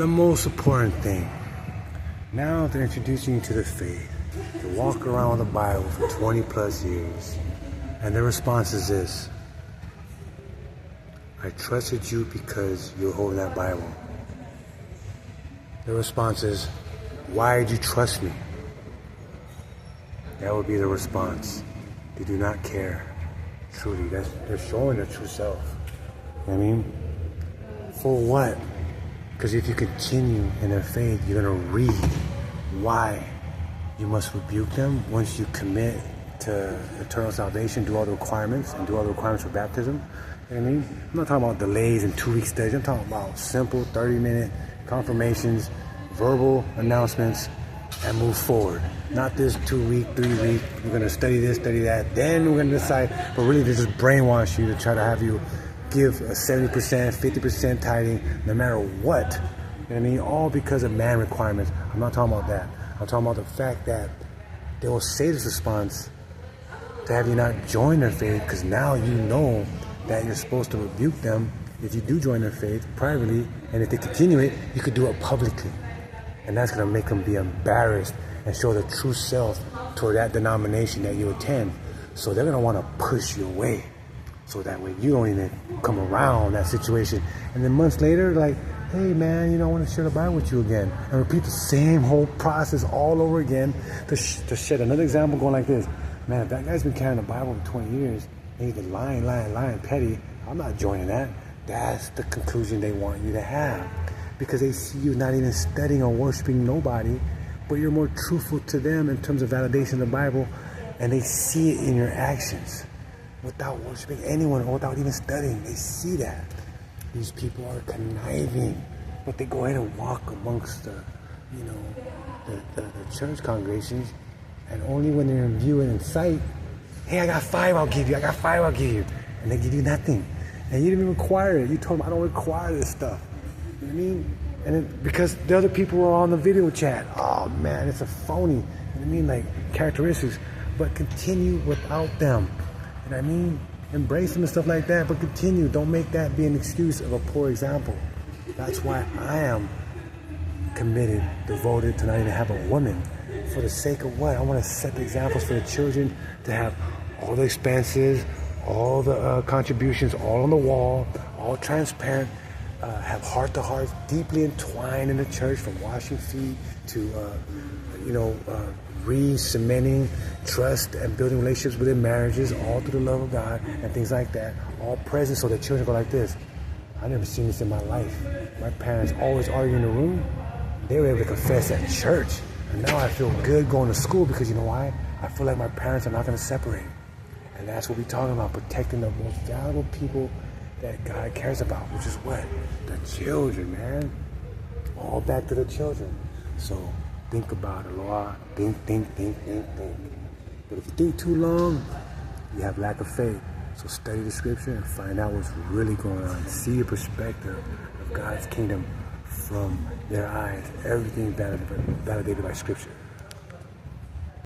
the most important thing. Now they're introducing you to the faith. You walk around with the Bible for 20 plus years, and their response is this: I trusted you because you're holding that Bible. Their response is, why did you trust me? That would be the response. They do not care. Truly, they're showing their true self. You know what I mean? For what? Because if you continue in their faith, you're going to read why you must rebuke them once you commit to eternal salvation, do all the requirements, and do all the requirements for baptism. You know what I mean? I'm not talking about delays and 2-week studies. I'm talking about simple 30-minute confirmations, verbal announcements, and move forward. Not this 2-week, 3-week, we're going to study this, study that, then we're going to decide. But really, they just brainwash you to try to have you give a 70%, 50% tithing, no matter what. You know what I mean? All because of man requirements. I'm not talking about that. I'm talking about the fact that they will say this response to have you not join their faith, because now you know that you're supposed to rebuke them if you do join their faith privately, and if they continue it, you could do it publicly. And that's going to make them be embarrassed and show the true self toward that denomination that you attend. So they're going to want to push you away, so that way you don't even come around that situation. And then months later, like, hey man, I want to share the Bible with you again. And repeat the same whole process all over again to shed another example going like this. Man, if that guy's been carrying the Bible for 20 years, and he's been lying, petty, I'm not joining that. That's the conclusion they want you to have. Because they see you not even studying or worshiping nobody, but you're more truthful to them in terms of validation of the Bible, and they see it in your actions. Without worshiping anyone or without even studying, they see that. These people are conniving, but they go ahead and walk amongst the church congregations, and only when they're in view and in sight, hey, I got 5, I'll give you, and they give you nothing. And you didn't even require it. You told them, I don't require this stuff. You know what I mean? And because the other people were on the video chat, oh man, it's a phony. You know what I mean? Like characteristics, but continue without them. You know what I mean? Embrace them and stuff like that, but continue. Don't make that be an excuse of a poor example. That's why I am committed, devoted to not even have a woman. For the sake of what? I want to set the examples for the children to have all the expenses, all the contributions, all on the wall, all transparent, have heart-to-heart, deeply entwined in the church, from washing feet to, re-cementing trust and building relationships within marriages, all through the love of God and things like that, all present so that children go like this. I've never seen this in my life. My parents always arguing in the room. They were able to confess at church. And now I feel good going to school because you know why? I feel like my parents are not going to separate. And that's what we're talking about, protecting the most valuable people that God cares about, which is what? The children, man. All back to the children. So think about it, Lord. Think. But if you think too long, you have lack of faith. So study the scripture and find out what's really going on. See the perspective of God's kingdom from their eyes. Everything validated by scripture.